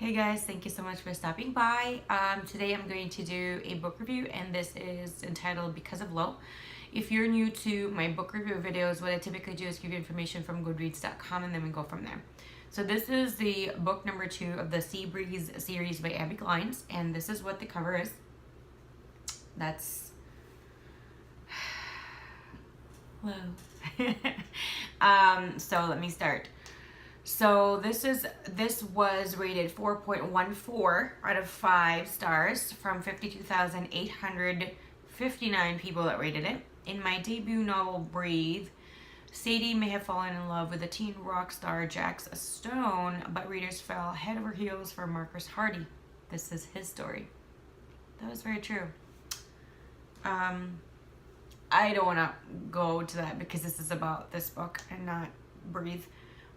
Hey guys, thank you so much for stopping by. Today I'm going to do a book review, and this is entitled Because of Low. If you're new to my book review videos, what I typically do is give you information from goodreads.com and then we go from there. So this is the book number 2 of the Sea Breeze series by Abbi Glines, and this is what the cover is. That's low. So let me start. So this was rated 4.14 out of 5 stars from 52,859 people that rated it. In my debut novel, Breathe, Sadie may have fallen in love with the teen rock star Jax Stone, but readers fell head over heels for Marcus Hardy. This is his story. That was very true. I don't want to go to that because this is about this book and not Breathe.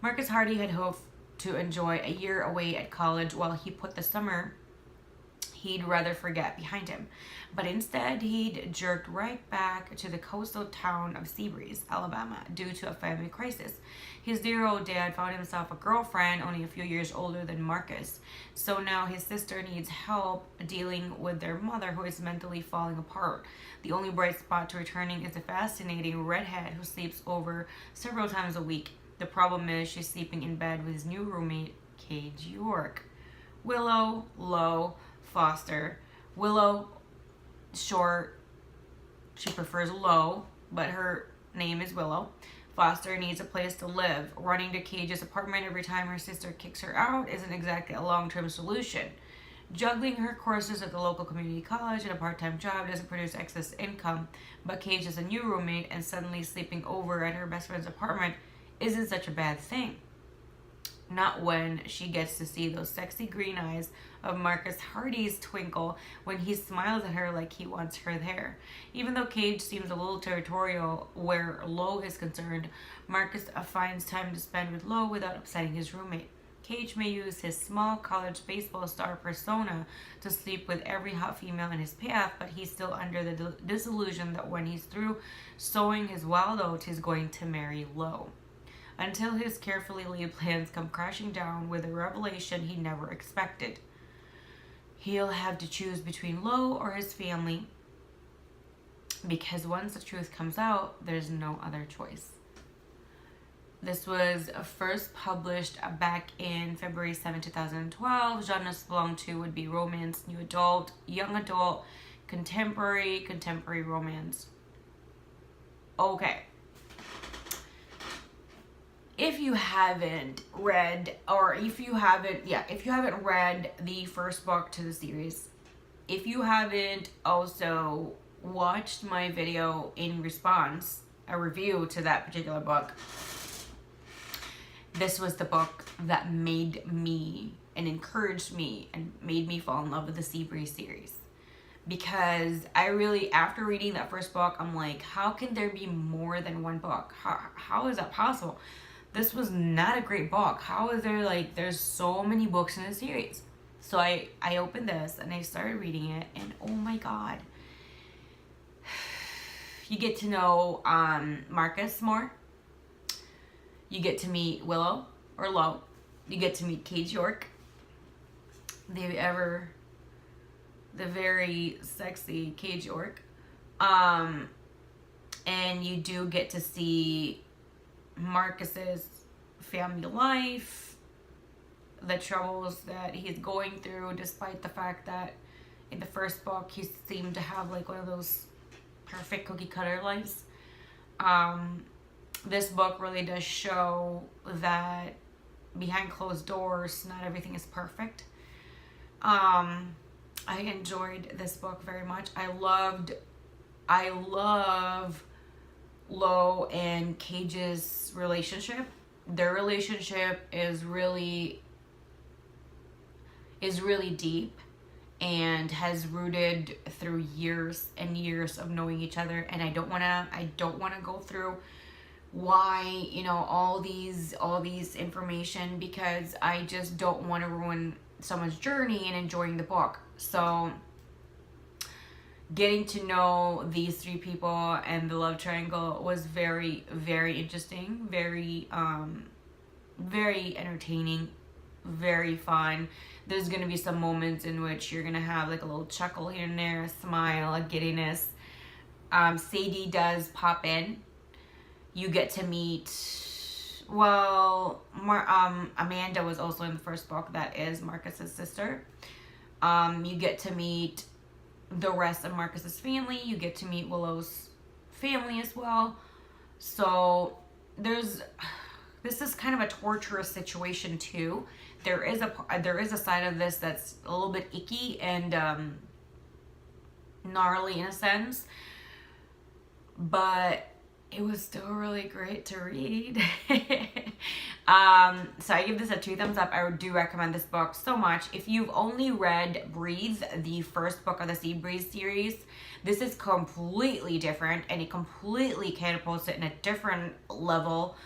Marcus Hardy had hoped to enjoy a year away at college while he put the summer he'd rather forget behind him. But instead, he'd jerked right back to the coastal town of Sea Breeze, Alabama, due to a family crisis. His dear old dad found himself a girlfriend only a few years older than Marcus. So now his sister needs help dealing with their mother, who is mentally falling apart. The only bright spot to returning is a fascinating redhead who sleeps over several times a week. The problem is she's sleeping in bed with his new roommate, Cage York. Willow, Low, Foster. Willow, short, she prefers Low, but her name is Willow. Foster needs a place to live. Running to Cage's apartment every time her sister kicks her out isn't exactly a long-term solution. Juggling her courses at the local community college and a part-time job doesn't produce excess income, but Cage is a new roommate, and suddenly sleeping over at her best friend's apartment isn't such a bad thing. Not when she gets to see those sexy green eyes of Marcus Hardy's twinkle when he smiles at her like he wants her there. Even though Cage seems a little territorial where Low is concerned, Marcus finds time to spend with Low without upsetting his roommate. Cage may use his small college baseball star persona to sleep with every hot female in his path, but he's still under the disillusion that when he's through sowing his wild oats, he's going to marry Low. Until his carefully laid plans come crashing down with a revelation he never expected. He'll have to choose between Low or his family, because once the truth comes out, there's no other choice. This was first published back in February 7, 2012. Genres belonged to would be romance, new adult, young adult, contemporary romance. Okay. If you haven't read the first book to the series, if you haven't also watched my video in response, a review to that particular book, this was the book that made me and encouraged me and made me fall in love with the Sea Breeze series. Because I really, after reading that first book, I'm like, how can there be more than one book? How is that possible? This was not a great book. How is there, there's so many books in the series? So I opened this and I started reading it, and oh my god. You get to know Marcus more. You get to meet Willow or Low. You get to meet Cage York. The very sexy Cage York. And you do get to see Marcus's family life, the troubles that he's going through, despite the fact that in the first book he seemed to have one of those perfect cookie cutter lives. This book really does show that behind closed doors, not everything is perfect. I enjoyed this book very much. I love Low and Cage's relationship. Their relationship is really deep and has rooted through years and years of knowing each other, and I don't want to go through why, all these information, because I just don't want to ruin someone's journey and enjoying the book. So getting to know these 3 people and the love triangle was very, very interesting, very entertaining, very fun. There's gonna be some moments in which you're gonna have like a little chuckle here and there, a smile, a giddiness. Sadie does pop in. You get to meet, well, Amanda was also in the first book. That is Marcus's sister. You get to meet the rest of Marcus's family. You get to meet Willow's family as well. So this is kind of a torturous situation too. There is a side of this that's a little bit icky and gnarly in a sense, but it was still really great to read. So I give this a 2 thumbs up. I do recommend this book so much. If you've only read Breathe, the first book of the Sea Breeze series, this is completely different and it completely catapults it in a different level.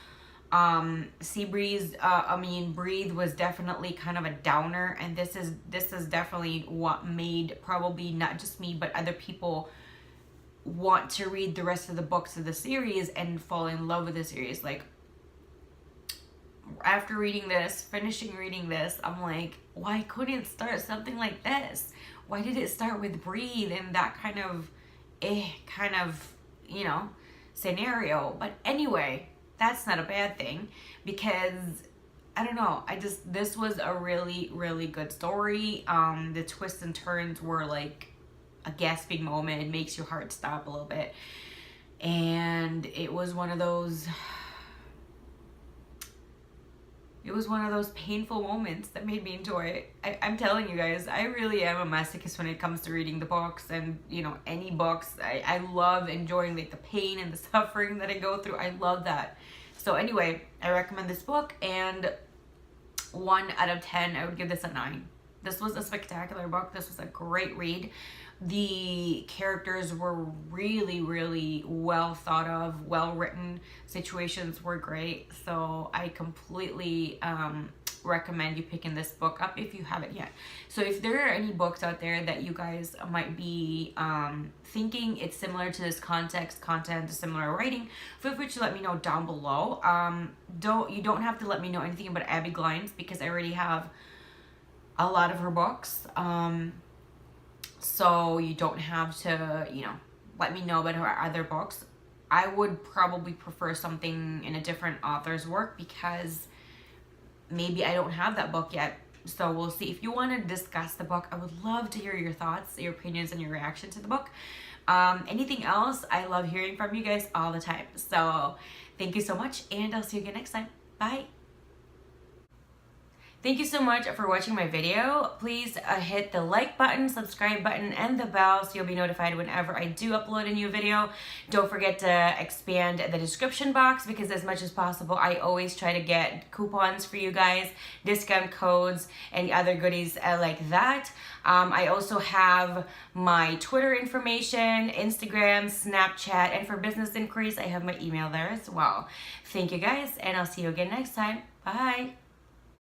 Breathe was definitely kind of a downer, and this is definitely what made probably not just me but other people want to read the rest of the books of the series and fall in love with the series. Like, after finishing reading this, I'm like, why couldn't it start something like this? Why did it start with Breathe and that kind of scenario? But anyway, that's not a bad thing, because I don't know, this was a really, really good story. The twists and turns were like a gasping moment. It makes your heart stop a little bit, and it was one of those painful moments that made me enjoy it. I'm telling you guys, I really am a masochist when it comes to reading the books, and any books. I love enjoying like the pain and the suffering that I go through. I love that. So anyway, I recommend this book, and 1 out of 10, I would give this a 9. This was a spectacular book. This was a great read. The characters were really, really well thought of, well written. Situations were great. So I completely recommend you picking this book up if you haven't yet. So if there are any books out there that you guys might be thinking it's similar to this content, similar writing, feel free to let me know down below. You don't have to let me know anything about Abbi Glines, because I already have a lot of her books. So you don't have to, let me know about her other books. I would probably prefer something in a different author's work, because maybe I don't have that book yet. So we'll see. If you want to discuss the book, I would love to hear your thoughts, your opinions, and your reaction to the book. Anything else, I love hearing from you guys all the time. So thank you so much, and I'll see you again next time. Bye. Thank you so much for watching my video. Please hit the like button, subscribe button, and the bell so you'll be notified whenever I do upload a new video. Don't forget to expand the description box, because as much as possible, I always try to get coupons for you guys, discount codes, and other goodies like that. I also have my Twitter information, Instagram, Snapchat, and for business inquiries, I have my email there as well. Thank you guys, and I'll see you again next time. Bye.